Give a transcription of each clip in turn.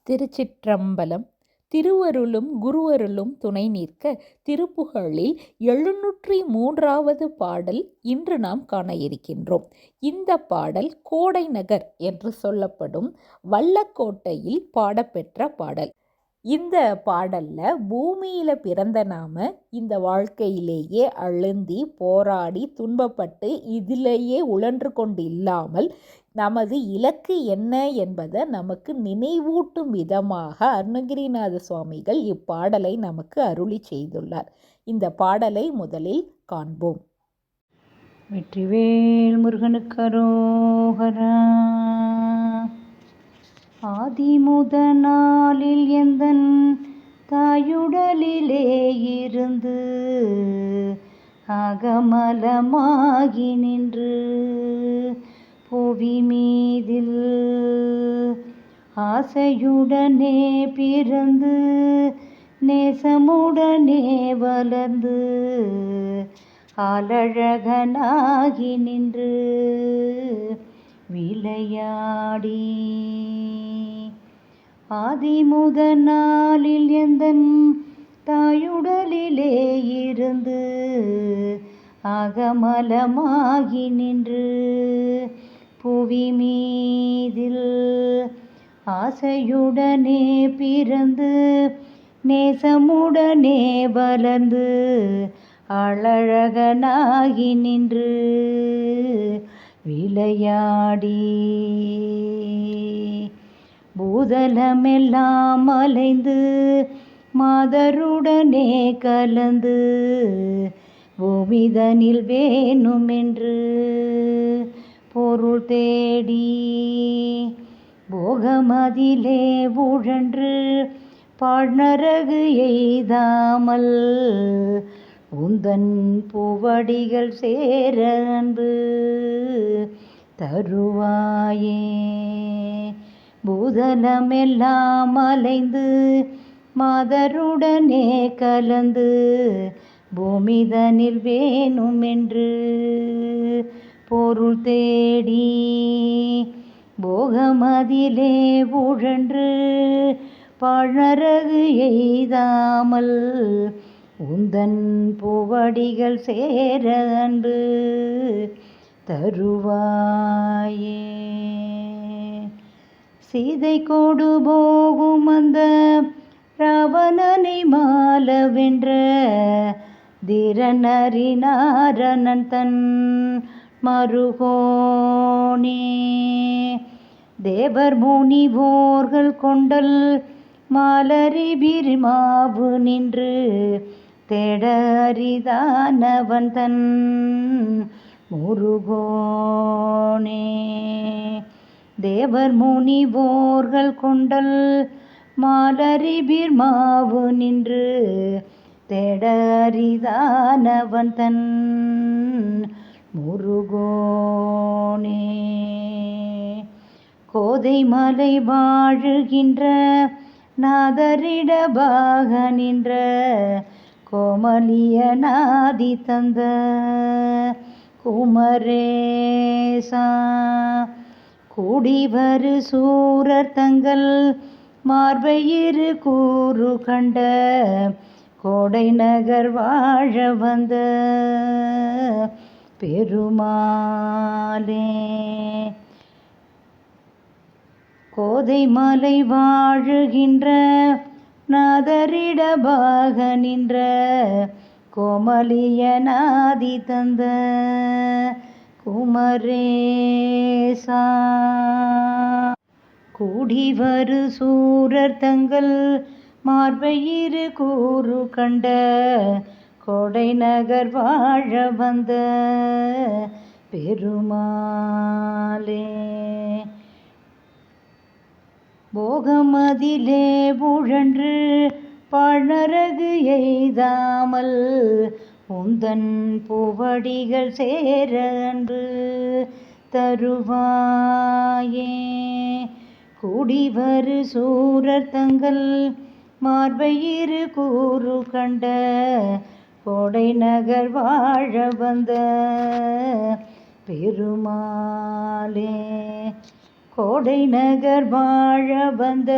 திருச்சிற்றம்பலம். திருவருளும் குருவருளும் துணை நிற்க திருப்புகழில் 703வது பாடல் இன்று நாம் காண இருக்கின்றோம். இந்த பாடல் கோடை நகர் என்று சொல்லப்படும் வல்லக்கோட்டையில் பாடப்பெற்ற பாடல். இந்த பாடல்ல பூமியில பிறந்த நாம இந்த வாழ்க்கையிலேயே அழுந்தி போராடி துன்பப்பட்டு இதிலேயே உழன்று கொண்டு இல்லாமல் நமது இலக்கு என்ன என்பதை நமக்கு நினைவூட்டும் விதமாக அருணகிரிநாத சுவாமிகள் இப்பாடலை நமக்கு அருளி செய்துள்ளார். இந்த பாடலை முதலில் காண்போம். வெற்றிவேல் முருகனுக்கு அரோகரா. ஆதிமுத நாளில் எந்தன் தாயுடலிலே இருந்து அகமலமாகி நின்று புவி மீதில் ஆசையுடனே பிறந்து நேசமுடனே வளர்ந்து ஆலழகனாகி நின்று விளையாடி ஆதிமுத நாளில் எந்தன் தாயுடலிலே இருந்து அகமலமாகி நின்று புவி மீதில் ஆசையுடனே பிறந்து நேசமுடனே வளர்ந்து அழகனாகி நின்று விளையாடி பூதலமெல்லாம் அலைந்து மாதருடனே கலந்து பூமிதனில் வேணுமென்று பொருள் தேடி போகமதிலே உழன்று பாழ்நரகு எய்தாமல் உந்தன் பூவடிகள் சேர அன்பு தருவாயே. பூதலமெல்லாம் அலைந்து மாதருடனே கலந்து பூமிதனில் வேணுமென்று பொருள் தேடி போகமதிலே உழன்று பாழ்நரகு எய்தாமல் உந்தன் பூவடிகள் சேர அன்பு தருவாயே. சீதை கோடு போகும் அந்த ராவணனை மாலவென்ற தீரனறினாரணன் தன் மருகோனே தேவர் முனிவோர்கள் கொண்டல் மாலரி பிரிமாவு நின்று தேட அரிதானவன் தன் முருகோனே தேவர் முனிவோர்கள் கொண்டல் மாலரி பிர்மாவு நின்று தேட அரிதானவன் தன் முருகோனே கோதை மலை வாழுகின்ற நாதரிடபாக நின்ற கோமலிய நாதி தந்த குமரேசா கூடிவரு சூரர் தங்கள் மார்பயிறு கூறு கண்ட கோடை நகர் வாழ வந்த பெருமாளே கோதை மலை வாழுகின்ற நாதரிடபாக நின்ற கோமலிய நாதி தந்த குமரேசா கூடிவரு சூரர் தங்கள் மார்பயிறு கூறு கண்ட கோடை நகர் வாழ வந்த பெருமாளே போகமதிலே உழன்று பாழ்நரகு எய்தாமல் உந்தன் பூவடிகள் சேர அன்பு தருவாயே. கூடிவரு சூரர் தங்கள் மார்பயிறு கூறு கண்ட கோடை நகர் வாழ வந்த பெருமாளே கோடை நகர் வாழ வந்த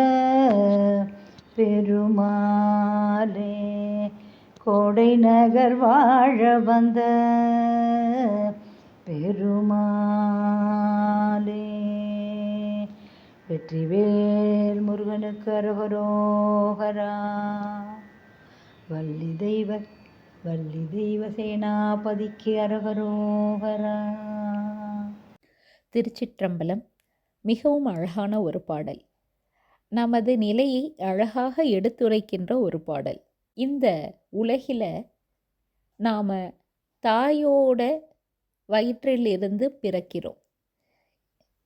பெருமாளே, கோடை நகர் வாழ வந்த பெருமாளே. வெற்றிவேல் முருகனுக்கு அரோகரா. வள்ளி தெய்வ சேனாபதிக்கு அரோகரா. திருச்சிற்றம்பலம். மிகவும் அழகான ஒரு பாடல். நமது நிலையை அழகாக எடுத்துரைக்கின்ற ஒரு பாடல். இந்த உலகில் நாம் தாயோட வயிற்றிலிருந்து பிறக்கிறோம்.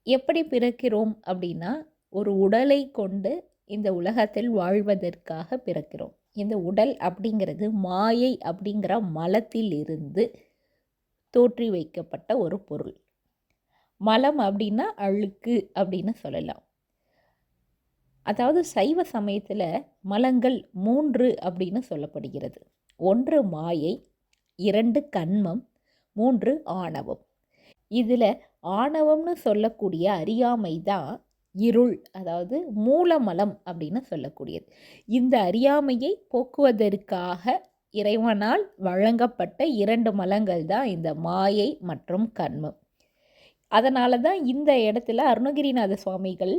எப்படி பிறக்கிறோம் அப்படின்னா, ஒரு உடலை கொண்டு இந்த உலகத்தில் வாழ்வதற்காக பிறக்கிறோம். இந்த உடல் அப்படிங்கிறது மாயை அப்படிங்கிற மலத்தில் இருந்து தோற்றி வைக்கப்பட்ட ஒரு பொருள். மலம் அப்படின்னா அழுக்கு அப்படின்னு சொல்லலாம். அதாவது சைவ சமயத்தில் மலங்கள் 3 அப்படின்னு சொல்லப்படுகிறது. 1 மாயை, 2 கன்மம், 3 ஆணவம். இதில் ஆணவம்னு சொல்லக்கூடிய அறியாமை தான் இருள், அதாவது மூலமலம் அப்படின்னு சொல்லக்கூடியது. இந்த அறியாமையை போக்குவதற்காக இறைவனால் வழங்கப்பட்ட 2 மலங்கள் தான் இந்த மாயை மற்றும் கன்மம். அதனால தான் இந்த இடத்துல அருணகிரிநாத சுவாமிகள்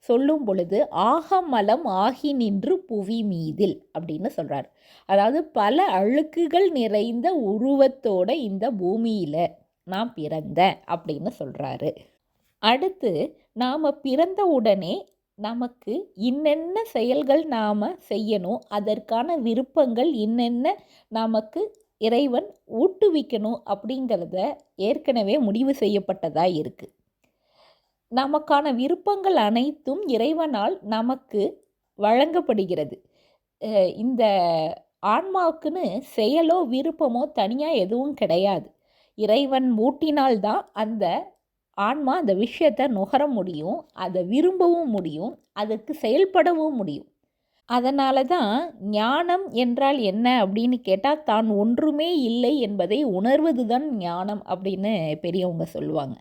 சொல்லும் பொழுது ஆகமலம் ஆகி நின்று புவி மீதில் அப்படின்னு சொல்கிறார். அதாவது பல அழுக்குகள் நிறைந்த உருவத்தோட இந்த பூமியில் நான் பிறந்தேன் அப்படின்னு சொல்கிறாரு. அடுத்து நாம் பிறந்த உடனே நமக்கு இன்னென்ன செயல்கள் நாம் செய்யணும், அதற்கான விருப்பங்கள் இன்னென்ன நமக்கு இறைவன் ஊட்டுவிக்கணும் அப்படிங்கிறத ஏற்கனவே முடிவு செய்யப்பட்டதாக இருக்குது. நமக்கான விருப்பங்கள் அனைத்தும் இறைவனால் நமக்கு வழங்கப்படுகிறது. இந்த ஆன்மாவுக்குன்னு செயலோ விருப்பமோ தனியாக எதுவும் கிடையாது. இறைவன் ஊட்டினால்தான் அந்த ஆன்மா அந்த விஷயத்தை நுகர முடியும், அதை விரும்பவும் முடியும், அதுக்கு செயல்படவும் முடியும். அதனால தான் ஞானம் என்றால் என்ன அப்படின்னு கேட்டால், தான் ஒன்றுமே இல்லை என்பதை உணர்வது தான் ஞானம் அப்படின்னு பெரியவங்க சொல்லுவாங்க.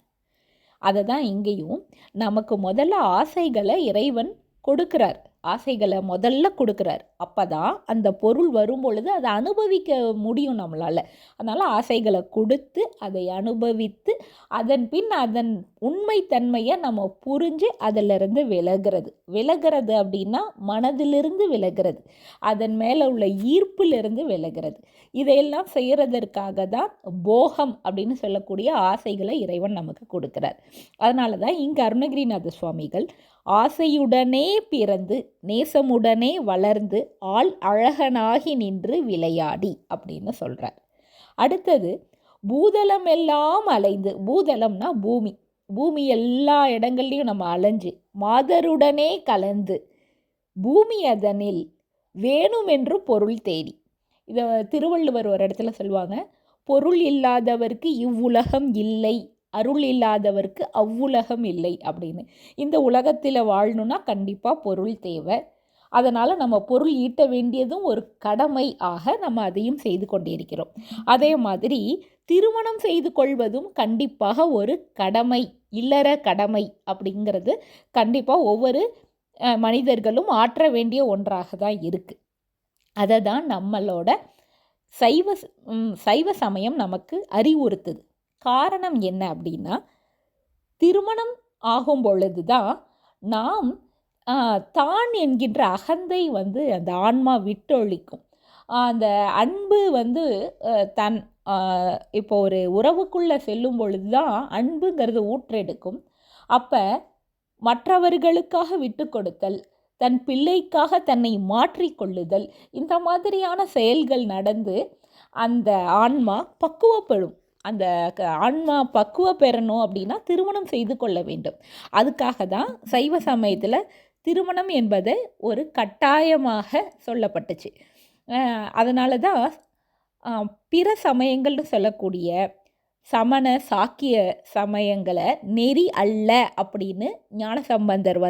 அதை தான் இங்கேயும் நமக்கு முதல்ல ஆசைகளை இறைவன் கொடுக்குறார். ஆசைகளை முதல்ல கொடுக்குறார். அப்போ தான் அந்த பொருள் வரும் பொழுது அதை அனுபவிக்க முடியும் நம்மளால். அதனால் ஆசைகளை கொடுத்து அதை அனுபவித்து அதன் பின் அதன் உண்மைத்தன்மையை நம்ம புரிஞ்சு அதிலிருந்து விலகிறது அப்படின்னா மனதிலிருந்து விலகிறது, அதன் மேலே உள்ள ஈர்ப்பிலிருந்து விலகிறது. இதையெல்லாம் செய்கிறதற்காக தான் போகம் அப்படின்னு சொல்லக்கூடிய ஆசைகளை இறைவன் நமக்கு கொடுக்குறார். அதனால தான் இங்கே அருணகிரிநாத சுவாமிகள் ஆசையுடனே பிறந்து நேசமுடனே வளர்ந்து ஆள் அழகனாகி நின்று விளையாடி அப்படின்னு சொல்கிறார். அடுத்தது பூதலம் எல்லாம் அலைந்து, பூதலம்னா பூமி, பூமி எல்லா இடங்கள்லையும் நம்ம அலைஞ்சு மாதருடனே கலந்து பூமி அதனில் வேணுமென்று பொருள் தேடி. இதை திருவள்ளுவர் ஒரு இடத்துல சொல்லுவாங்க, பொருள் இல்லாதவருக்கு இவ்வுலகம் இல்லை, அருள் இல்லாதவருக்கு அவ்வுலகம் இல்லை அப்படின்னு. இந்த உலகத்தில் வாழணுன்னா கண்டிப்பாக பொருள் தேவை. அதனால் நம்ம பொருள் ஈட்ட வேண்டியதும் ஒரு கடமை ஆக நம்ம அதையும் செய்து கொண்டிருக்கிறோம். அதே மாதிரி திருமணம் செய்து கொள்வதும் கண்டிப்பாக ஒரு கடமை, இல்லற கடமை அப்படிங்கிறது கண்டிப்பாக ஒவ்வொரு மனிதர்களும் ஆற்ற வேண்டிய ஒன்றாக தான் இருக்குது. அதை தான் நம்மளோட சைவ சமயம் நமக்கு அறிவுறுத்துது. காரணம் என்ன அப்படின்னா, திருமணம் ஆகும் பொழுது தான் நாம் தான் என்கின்ற அகந்தை அந்த ஆன்மா விட்டொழிக்கும். அந்த அன்பு தன் இப்போ ஒரு உறவுக்குள்ளே செல்லும் பொழுது தான் அன்புங்கிறது ஊற்றெடுக்கும். அப்போ மற்றவர்களுக்காக விட்டு கொடுத்தல், தன் பிள்ளைக்காக தன்னை மாற்றிக்கொள்ளுதல், இந்த மாதிரியான செயல்கள் நடந்து அந்த ஆன்மா பக்குவப்படும். அந்த ஆன்மா பக்குவம் பெறணும் அப்படின்னா திருமணம் செய்து கொள்ள வேண்டும். அதுக்காக தான் சைவ சமயத்தில் திருமணம் என்பது ஒரு கட்டாயமாக சொல்லப்பட்டுச்சு. அதனால தான் பிற சமயங்கள்னு சொல்லக்கூடிய சமண சாக்கிய சமயங்களை நெறி அல்ல அப்படின்னு ஞானசம்பந்தர்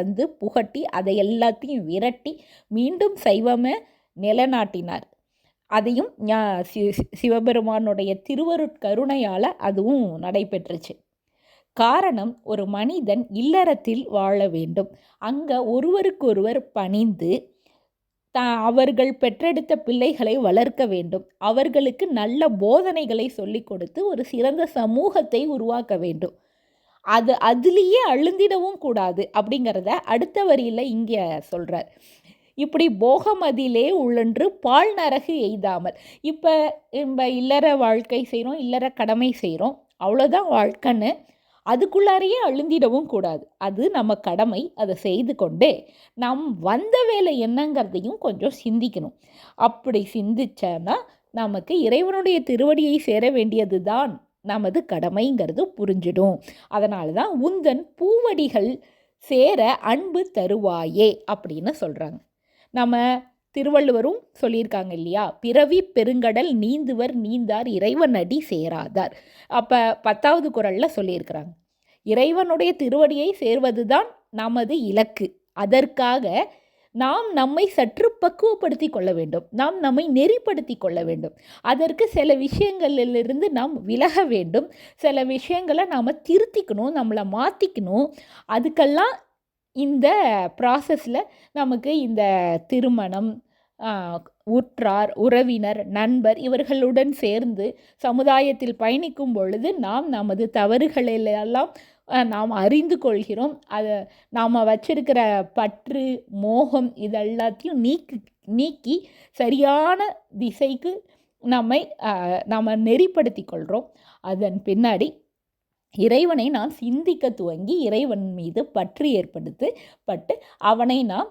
புகட்டி அதை எல்லாத்தையும் விரட்டி மீண்டும் சைவமே நிலைநாட்டினார். அதையும் சிவபெருமானுடைய திருவருட்கருணையால் அதுவும் நடைபெற்றுச்சு. காரணம், ஒரு மனிதன் இல்லறத்தில் வாழ வேண்டும். அங்கே ஒருவருக்கொருவர் பணிந்து அவர்கள் பெற்றெடுத்த பிள்ளைகளை வளர்க்க வேண்டும். அவர்களுக்கு நல்ல போதனைகளை சொல்லிக் கொடுத்து ஒரு சிறந்த சமூகத்தை உருவாக்க வேண்டும். அதுலேயே அழுந்திடவும் கூடாது அப்படிங்கிறத அடுத்த வரியில் இங்கே சொல்கிறார். இப்படி போகமதிலே உள்ளன்று பால் நரகு எய்தாமல். இப்போ நம்ம இல்லற வாழ்க்கை செய்கிறோம், இல்லற கடமை செய்கிறோம், அவ்வளோதான் வாழ்க்கைன்னு அதுக்குள்ளாரையே அழுந்திடவும் கூடாது. அது நம்ம கடமை. அதை செய்து கொண்டே நம் வந்த வேலை என்னங்கிறதையும் கொஞ்சம் சிந்திக்கணும். அப்படி சிந்திச்சோன்னா நமக்கு இறைவனுடைய திருவடியை சேர வேண்டியது தான் நமது கடமைங்கிறது புரிஞ்சிடும். அதனால தான் உந்தன் பூவடிகள் சேர அன்பு தருவாயே அப்படின்னு சொல்கிறாங்க. நம்ம திருவள்ளுவரும் சொல்லியிருக்காங்க இல்லையா, பிறவி பெருங்கடல் நீந்துவர் நீந்தார் இறைவன் அடி சேராதார். அப்போ 10வது குறளில் சொல்லியிருக்கிறாங்க, இறைவனுடைய திருவடியை சேர்வது தான் நமது இலக்கு. அதற்காக நாம் நம்மை சற்று பக்குவப்படுத்தி கொள்ள வேண்டும், நாம் நம்மை நெறிப்படுத்தி கொள்ள வேண்டும். அதற்கு சில விஷயங்களிலிருந்து நாம் விலக வேண்டும், சில விஷயங்களை நாம் திருத்திக்கணும், நம்மளை மாற்றிக்கணும். அதுக்கெல்லாம் இந்த ப்ராசஸில் நமக்கு இந்த திருமணம், உற்றார், உறவினர், நண்பர் இவர்களுடன் சேர்ந்து சமுதாயத்தில் பயணிக்கும் பொழுது நாம் நமது தவறுகளெல்லாம் நாம் அறிந்து கொள்கிறோம். அதை நாம் வச்சிருக்கிற பற்று, மோகம் இதெல்லாத்தையும் நீக்கி சரியான திசைக்கு நாம் நெறிப்படுத்தி கொள்கிறோம். அதன் பின்னாடி இறைவனை நாம் சிந்திக்க துவங்கி இறைவன் மீது பற்று ஏற்பட்டு அவனை நாம்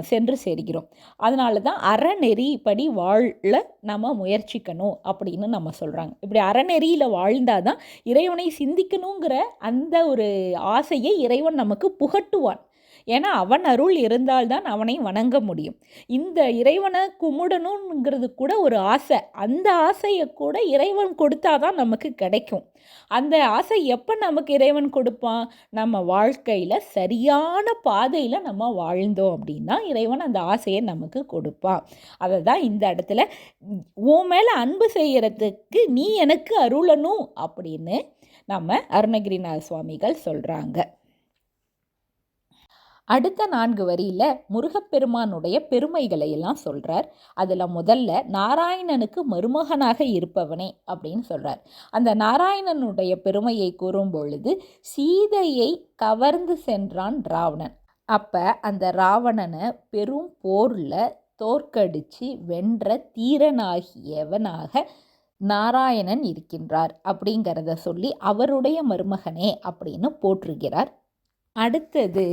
சென்று சேர்கிறோம். அதனால தான் அறநெறிப்படி வாழ நம்ம முயற்சிக்கணும் அப்படின்னு நம்ம சொல்கிறாங்க. இப்படி அறநெறியில் வாழ்ந்தால் தான் இறைவனை சிந்திக்கணுங்கிற அந்த ஒரு ஆசையை இறைவன் நமக்கு புகட்டுவான். ஏன்னா அவன் அருள் இருந்தால்தான் அவனை வணங்க முடியும். இந்த இறைவனை கும்பிடணுங்கிறது கூட ஒரு ஆசை. அந்த ஆசையை கூட இறைவன் கொடுத்தாதான் நமக்கு கிடைக்கும். அந்த ஆசை எப்போ நமக்கு இறைவன் கொடுப்பான்? நம்ம வாழ்க்கையில் சரியான பாதையில் நம்ம வாழ்ந்தோம் அப்படின்னா இறைவன் அந்த ஆசையை நமக்கு கொடுப்பான். அதை தான் இந்த இடத்துல உன் மேலே அன்பு செய்கிறதுக்கு நீ எனக்கு அருளணும் அப்படின்னு நம்ம அருணகிரிநாத சுவாமிகள் சொல்கிறாங்க. அடுத்த 4 வரியில் முருகப்பெருமானுடைய பெருமைகளை எல்லாம் சொல்கிறார். அதில் முதல்ல நாராயணனுக்கு மருமகனாக இருப்பவனே அப்படின்னு சொல்கிறார். அந்த நாராயணனுடைய பெருமையை கூறும் பொழுது சீதையை கவர்ந்து சென்றான் ராவணன். அப்போ அந்த ராவணனை பெரும் போரில் தோற்கடித்து வென்ற தீரனாகியவனாக நாராயணன் இருக்கின்றார் அப்படிங்கிறத சொல்லி அவருடைய மருமகனே அப்படின்னு போற்றுகிறார். அடுத்தது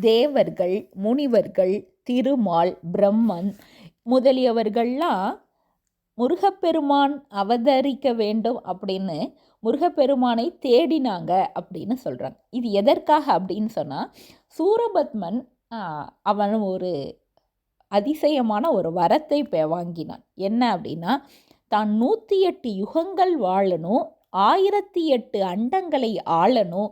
தேவர்கள், முனிவர்கள், திருமால், பிரம்மன் முதலியவர்கள்லாம் முருகப்பெருமான் அவதரிக்க வேண்டும் அப்படின்னு முருகப்பெருமானை தேடினாங்க அப்படின்னு சொல்கிறாங்க. இது எதற்காக அப்படின்னு சொன்னால், சூரபத்மன் அவன் ஒரு அதிசயமான ஒரு வரத்தை வாங்கினான். என்ன அப்படின்னா, தான் 108 யுகங்கள் வாழணும், 1008 அண்டங்களை ஆளணும்,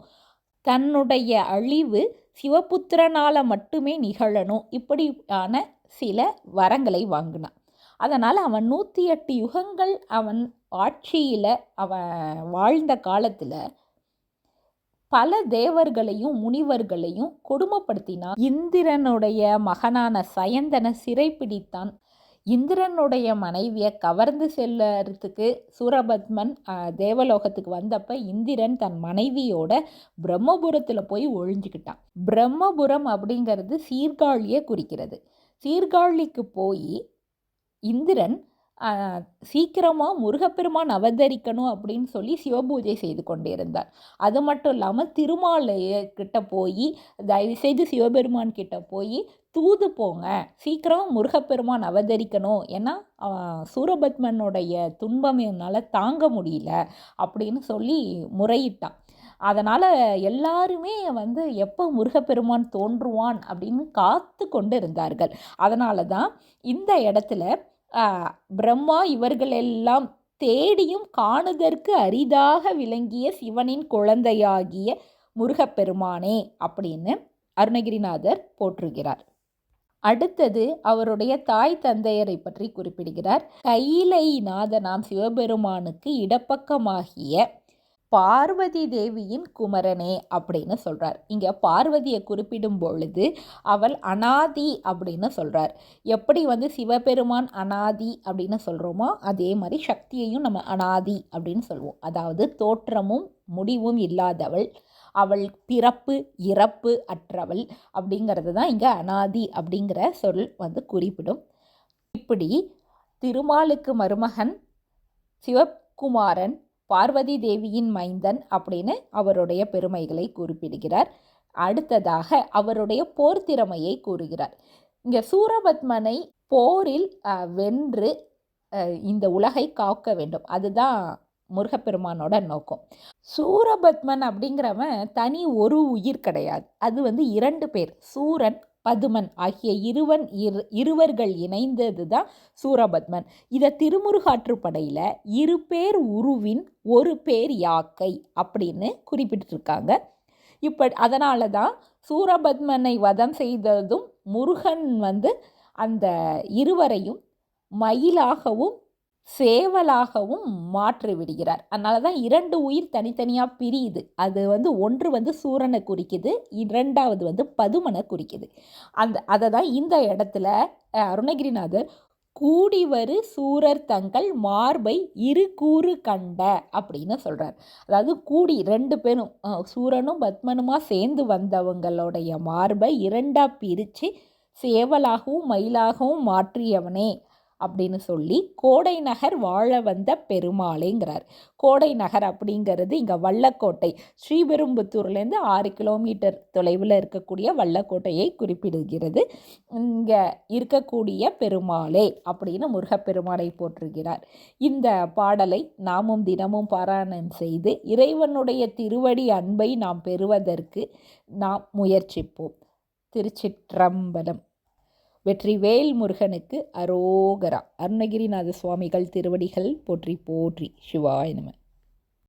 தன்னுடைய அழிவு சிவபுத்திரனால் மட்டுமே நிகழணும், இப்படியான சில வரங்களை வாங்கினான். அதனால் அவன் 108 யுகங்கள் அவன் ஆட்சியில் அவன் வாழ்ந்த காலத்தில் பல தேவர்களையும் முனிவர்களையும் கொடுமைப்படுத்தினான். இந்திரனுடைய மகனான சயந்தனை சிறைப்பிடித்தான். இந்திரனுடைய மனைவியை கவர்ந்து செல்லறதுக்கு சூரபத்மன் தேவலோகத்துக்கு வந்தப்போ இந்திரன் தன் மனைவியோட பிரம்மபுரத்தில் போய் ஒழிஞ்சுக்கிட்டான். பிரம்மபுரம் அப்படிங்கிறது சீர்காழியை குறிக்கிறது. சீர்காழிக்கு போய் இந்திரன் சீக்கிரமாக முருகப்பெருமான் அவதரிக்கணும் அப்படின்னு சொல்லி சிவபூஜை செய்து கொண்டிருந்தார். அது மட்டும் இல்லாமல் திருமாலைக்கிட்ட போய் தயவுசெய்து சிவபெருமான் கிட்ட போய் தூது போங்க, சீக்கிரம் முருகப்பெருமான் அவதரிக்கணும், ஏன்னா சூரபத்மனுடைய துன்பம் என்னால் தாங்க முடியல அப்படின்னு சொல்லி முறையிட்டான். அதனால் எல்லாருமே எப்போ முருகப்பெருமான் தோன்றுவான் அப்படின்னு காத்து கொண்டு இருந்தார்கள். அதனால தான் இந்த இடத்துல பிரம்மா இவர்களெல்லாம் தேடியும் காணுதற்கு அரிதாக விளங்கிய சிவனின் குழந்தையாகிய முருகப்பெருமானே அப்படின்னு அருணகிரிநாதர் போற்றுகிறார். அடுத்தது அவருடைய தாய் தந்தையரை பற்றி குறிப்பிடுகிறார். கையிலை நாதனாம் சிவபெருமானுக்கு இடப்பக்கமாகிய பார்வதி தேவியின் குமரனே அப்படின்னு சொல்கிறார். இங்கே பார்வதியை குறிப்பிடும் பொழுது அவள் அனாதி அப்படின்னு சொல்கிறார். எப்படி சிவபெருமான் அனாதி அப்படின்னு சொல்கிறோமோ அதே மாதிரி சக்தியையும் நம்ம அனாதி அப்படின்னு சொல்லுவோம். அதாவது தோற்றமும் முடிவும் இல்லாதவள், அவள் பிறப்பு இறப்பு அற்றவள் அப்படிங்கிறது தான் இங்கே அனாதி அப்படிங்கிற சொல் குறிப்பிடும். இப்படி திருமாலுக்கு மருமகன், சிவகுமாரன், பார்வதி தேவியின் மைந்தன் அப்படின்னு அவருடைய பெருமைகளை குறிப்பிடுகிறார். அடுத்ததாக அவருடைய போர் திறமையை கூறுகிறார். இங்கே சூரபத்மனை போரில் வென்று இந்த உலகை காக்க வேண்டும், அதுதான் முருகப்பெருமானோட நோக்கம். சூரபத்மன் அப்படிங்கிறவன் தனி ஒரு உயிர் கிடையாது, அது 2 பேர், சூரன் பதுமன் ஆகிய இருவர்கள் இணைந்தது தான் சூரபத்மன். இதை திருமுருகாற்றுப்படையில் 2 பேர் உருவின் 1 பேர் யாக்கை அப்படின்னு குறிப்பிட்டிருக்காங்க. அதனால தான் சூரபத்மனை வதம் செய்ததும் முருகன் அந்த இருவரையும் மயிலாகவும் சேவலாகவும் மாற்றி விடுகிறார். அதனால தான் 2 உயிர் தனித்தனியாக பிரியுது. அது ஒன்று சூரனை குறிக்குது, 2வது பதுமனை குறிக்குது. அதை தான் இந்த இடத்துல அருணகிரிநாதர் கூடிவரு சூரர் தங்கள் மார்பை 2 கூறு கண்ட அப்படின்னு சொல்கிறார். அதாவது கூடி 2 பேரும் சூரனும் பத்மனுமா சேர்ந்து வந்தவங்களுடைய மார்பை 2ஆக பிரித்து சேவலாகவும் மயிலாகவும் மாற்றியவனே அப்படின்னு சொல்லி கோடை நகர் வாழ வந்த பெருமாளேங்கிறார். கோடை நகர் அப்படிங்கிறது இங்கே வல்லக்கோட்டை, ஸ்ரீபெரும்புத்தூர்லேருந்து 6 கிலோமீட்டர் தொலைவில் இருக்கக்கூடிய வல்லக்கோட்டையை குறிப்பிடுகிறது. இங்கே இருக்கக்கூடிய பெருமாளே அப்படின்னு முருகப்பெருமாளை போற்றுகிறார். இந்த பாடலை நாமும் தினமும் பாராயணம் செய்து இறைவனுடைய திருவடி அன்பை நாம் பெறுவதற்கு நாம் முயற்சிப்போம். திருச்சிற்றம்பலம். வெற்றிவேல் முருகனுக்கு அரோகரா. அருணகிரிநாத சுவாமிகள் திருவடிகள் போற்றி போற்றி. சிவாய நம.